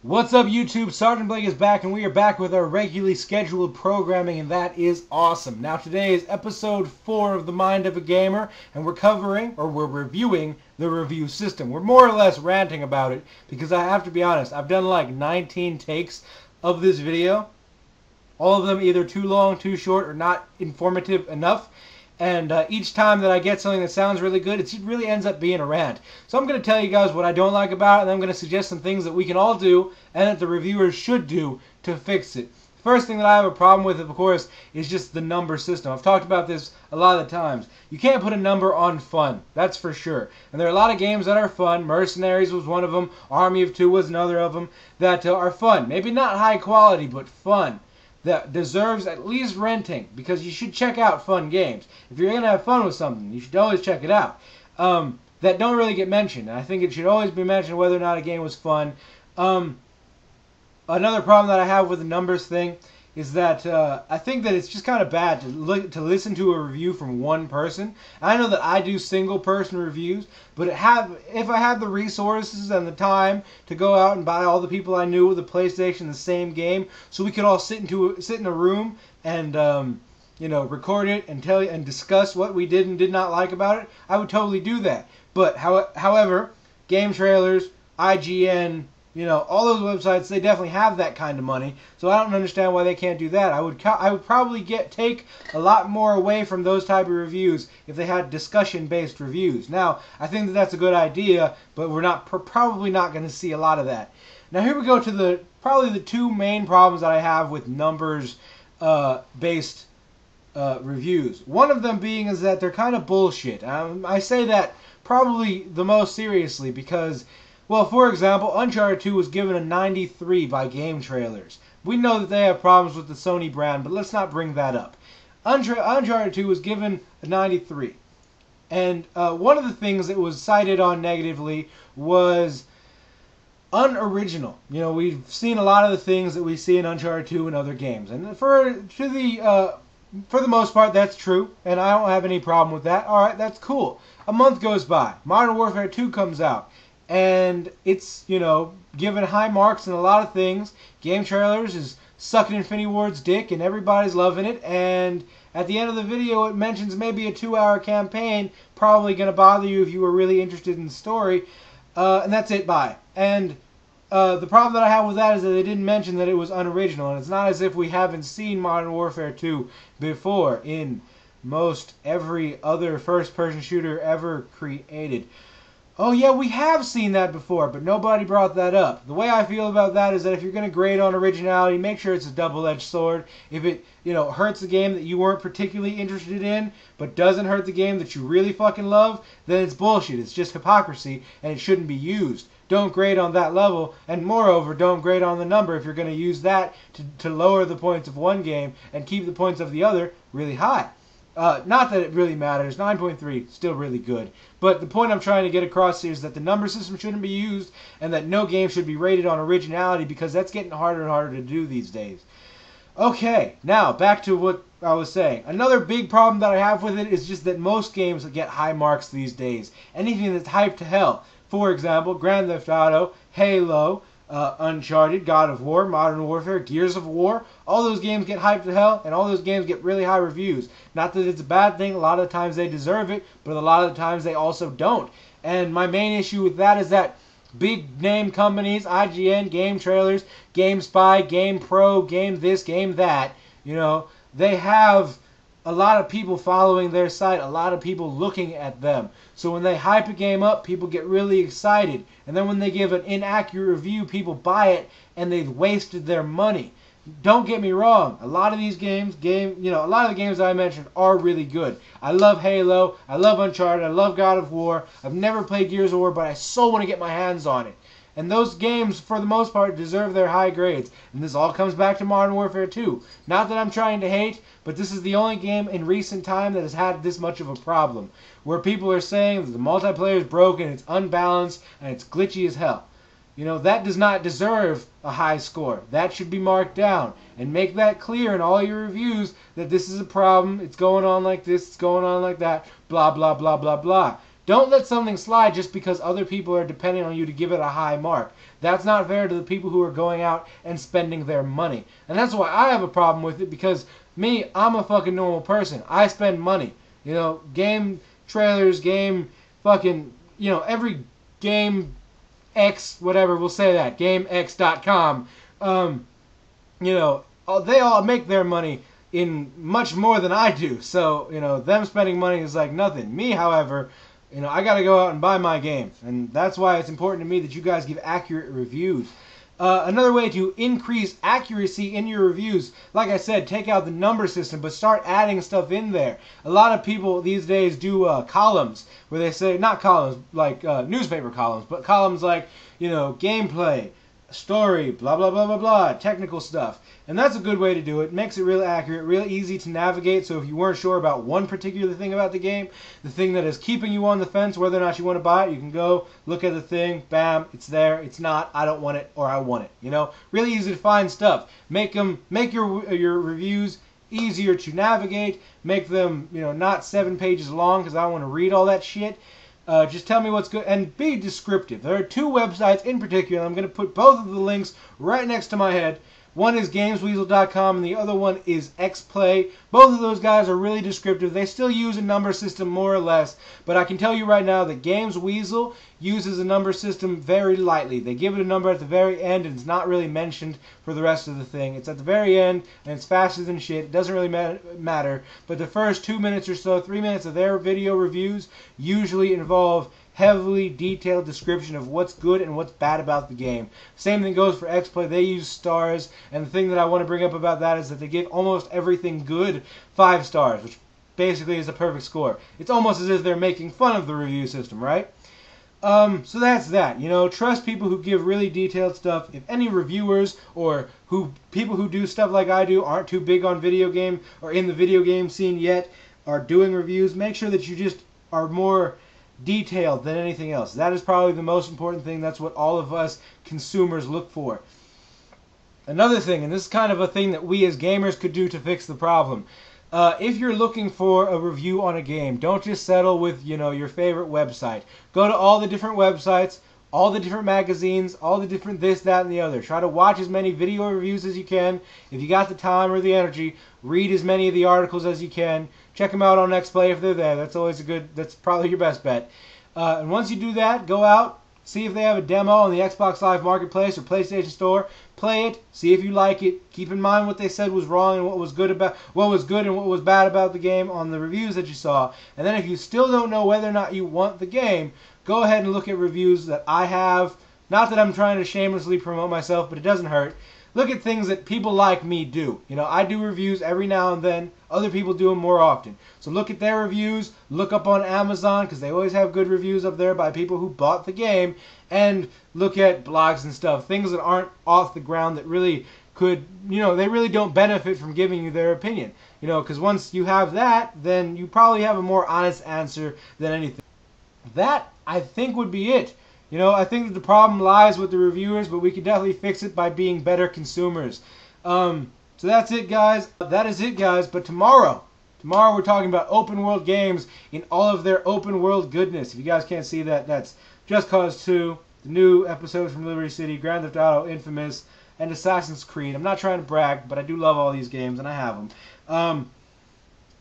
What's up, YouTube? Sergeant Blake is back, and we are back with our regularly scheduled programming, and that is awesome. Now, today is episode 4 of The Mind of a Gamer, and we're reviewing the review system. We're more or less ranting about it, because I have to be honest, I've done like 19 takes of this video. All of them either too long, too short, or not informative enough. And each time that I get something that sounds really good, it really ends up being a rant. So I'm going to tell you guys what I don't like about it, and I'm going to suggest some things that we can all do and that the reviewers should do to fix it. First thing that I have a problem with, of course, is just the number system. I've talked about this a lot of times. You can't put a number on fun, that's for sure. And there are a lot of games that are fun. Mercenaries was one of them. Army of Two was another of them that are fun. Maybe not high quality, but fun. That deserves at least renting, because you should check out fun games. If you're going to have fun with something, you should always check it out. That don't really get mentioned. I think it should always be mentioned whether or not a game was fun. Another problem that I have with the numbers thing is that I think that it's just kind of bad to listen to a review from one person. I know that I do single-person reviews, but if I had the resources and the time to go out and buy all the people I knew with a PlayStation the same game, so we could all sit in a room and record it and discuss what we did and did not like about it, I would totally do that. But however, game trailers, IGN, all those websites, they definitely have that kind of money, so I don't understand why they can't do that. I would probably take a lot more away from those type of reviews if they had discussion-based reviews. Now, I think that that's a good idea, but we're probably not going to see a lot of that. Now, here we go to probably the two main problems that I have with numbers based reviews. One of them being is that they're kind of bullshit. I say that probably the most seriously because, well, for example, Uncharted 2 was given a 93 by Game Trailers. We know that they have problems with the Sony brand, but let's not bring that up. Uncharted 2 was given a 93. And one of the things that was cited on negatively was unoriginal. We've seen a lot of the things that we see in Uncharted 2 and other games. And for the most part, that's true, and I don't have any problem with that. Alright, that's cool. A month goes by. Modern Warfare 2 comes out. And it's, given high marks in a lot of things. Game Trailers is sucking Infinity Ward's dick, and everybody's loving it. And at the end of the video, it mentions maybe a 2-hour campaign, probably going to bother you if you were really interested in the story. And that's it, bye. And the problem that I have with that is that they didn't mention that it was unoriginal. And it's not as if we haven't seen Modern Warfare 2 before in most every other first-person shooter ever created. Oh yeah, we have seen that before, but nobody brought that up. The way I feel about that is that if you're going to grade on originality, make sure it's a double-edged sword. If it, hurts the game that you weren't particularly interested in, but doesn't hurt the game that you really fucking love, then it's bullshit. It's just hypocrisy, and it shouldn't be used. Don't grade on that level, and moreover, don't grade on the number if you're going to use that to lower the points of one game and keep the points of the other really high. Not that it really matters. 9.3, still really good. But the point I'm trying to get across here is that the number system shouldn't be used and that no game should be rated on originality, because that's getting harder and harder to do these days. Okay, now back to what I was saying. Another big problem that I have with it is just that most games get high marks these days. Anything that's hyped to hell. For example, Grand Theft Auto, Halo, Uncharted, God of War, Modern Warfare, Gears of War, all those games get hyped to hell, and all those games get really high reviews. Not that it's a bad thing, a lot of times they deserve it, but a lot of the times they also don't. And my main issue with that is that big name companies, IGN, Game Trailers, GameSpy, GamePro, Game this, Game that, they have a lot of people following their site, a lot of people looking at them. So when they hype a game up, people get really excited. And then when they give an inaccurate review, people buy it and they've wasted their money. Don't get me wrong, a lot of these games, a lot of the games that I mentioned are really good. I love Halo, I love Uncharted, I love God of War. I've never played Gears of War, but I so want to get my hands on it. And those games, for the most part, deserve their high grades. And this all comes back to Modern Warfare 2. Not that I'm trying to hate, but this is the only game in recent time that has had this much of a problem. Where people are saying that the multiplayer is broken, it's unbalanced, and it's glitchy as hell. That does not deserve a high score. That should be marked down. And make that clear in all your reviews that this is a problem, it's going on like this, it's going on like that, blah, blah, blah, blah, blah. Don't let something slide just because other people are depending on you to give it a high mark. That's not fair to the people who are going out and spending their money. And that's why I have a problem with it, because me, I'm a fucking normal person. I spend money. You know, game trailers, game fucking, you know, every game X, whatever, we'll say that, GameX.com, you know, they all make their money in much more than I do. So, you know, them spending money is like nothing. Me, however, you know, I got to go out and buy my games. And that's why it's important to me that you guys give accurate reviews. Another way to increase accuracy in your reviews, like I said, take out the number system, but start adding stuff in there. A lot of people these days do columns, where they say, not columns like newspaper columns, but columns like, you know, gameplay, story, blah, blah, blah, blah, blah, technical stuff. And that's a good way to do it. Makes it real accurate, real easy to navigate. So if you weren't sure about one particular thing about the game, the thing that is keeping you on the fence, whether or not you want to buy it, you can go look at the thing, bam, it's there, it's not, I don't want it, or I want it. You know, really easy to find stuff. Make your reviews easier to navigate. Make them, you know, not 7 pages long, because I don't want to read all that shit. Just tell me what's good, and be descriptive. There are 2 websites in particular. I'm going to put both of the links right next to my head. One is GamesWeasel.com and the other one is XPlay. Both of those guys are really descriptive. They still use a number system more or less, but I can tell you right now that GamesWeasel uses a number system very lightly. They give it a number at the very end and it's not really mentioned for the rest of the thing. It's at the very end and it's faster than shit. It doesn't really matter, but the first 2 minutes or so, 3 minutes of their video reviews usually involve heavily detailed description of what's good and what's bad about the game. Same thing goes for XPlay. They use stars, and the thing that I want to bring up about that is that they give almost everything good 5 stars, which basically is a perfect score. It's almost as if they're making fun of the review system, right? So that's that. You know, trust people who give really detailed stuff. If any reviewers or people who do stuff like I do aren't too big on video game or in the video game scene yet are doing reviews, make sure that you just are more detailed than anything else. That is probably the most important thing. That's what all of us consumers look for. Another thing, and this is kind of a thing that we as gamers could do to fix the problem. If you're looking for a review on a game, don't just settle with, you know, your favorite website. Go to all the different websites, all the different magazines, all the different this, that, and the other. Try to watch as many video reviews as you can. If you got the time or the energy, read as many of the articles as you can. Check them out on XPlay if they're there. That's always that's probably your best bet. And once you do that, go out, see if they have a demo on the Xbox Live Marketplace or PlayStation Store. Play it, see if you like it. Keep in mind what they said was wrong and what was good and what was bad about the game on the reviews that you saw. And then if you still don't know whether or not you want the game, go ahead and look at reviews that I have. Not that I'm trying to shamelessly promote myself, but it doesn't hurt. Look at things that people like me do. You know, I do reviews every now and then. Other people do them more often. So look at their reviews. Look up on Amazon, because they always have good reviews up there by people who bought the game. And look at blogs and stuff. Things that aren't off the ground that really could, you know, they really don't benefit from giving you their opinion. You know, because once you have that, then you probably have a more honest answer than anything. That, I think, would be it. You know, I think that the problem lies with the reviewers, but we can definitely fix it by being better consumers. So that's it, guys. That is it, guys. But tomorrow we're talking about open world games in all of their open world goodness. If you guys can't see that, that's Just Cause 2, the new episodes from Liberty City, Grand Theft Auto, Infamous, and Assassin's Creed. I'm not trying to brag, but I do love all these games, and I have them.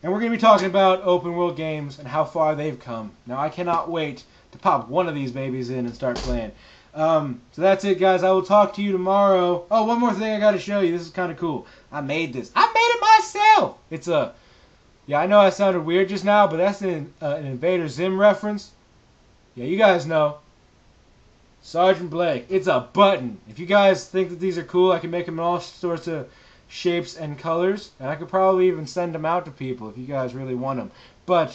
And we're going to be talking about open world games and how far they've come. Now, I cannot wait to pop one of these babies in and start playing. So that's it, guys. I will talk to you tomorrow. Oh, one more thing I got to show you. This is kind of cool. I made this. I made it myself. It's a... Yeah, I know I sounded weird just now, but that's an Invader Zim reference. Yeah, you guys know. Sergeant Blake. It's a button. If you guys think that these are cool, I can make them in all sorts of shapes and colors. And I could probably even send them out to people if you guys really want them. But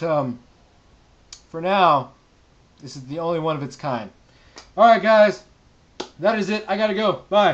for now, this is the only one of its kind. Alright, guys. That is it. I gotta go. Bye.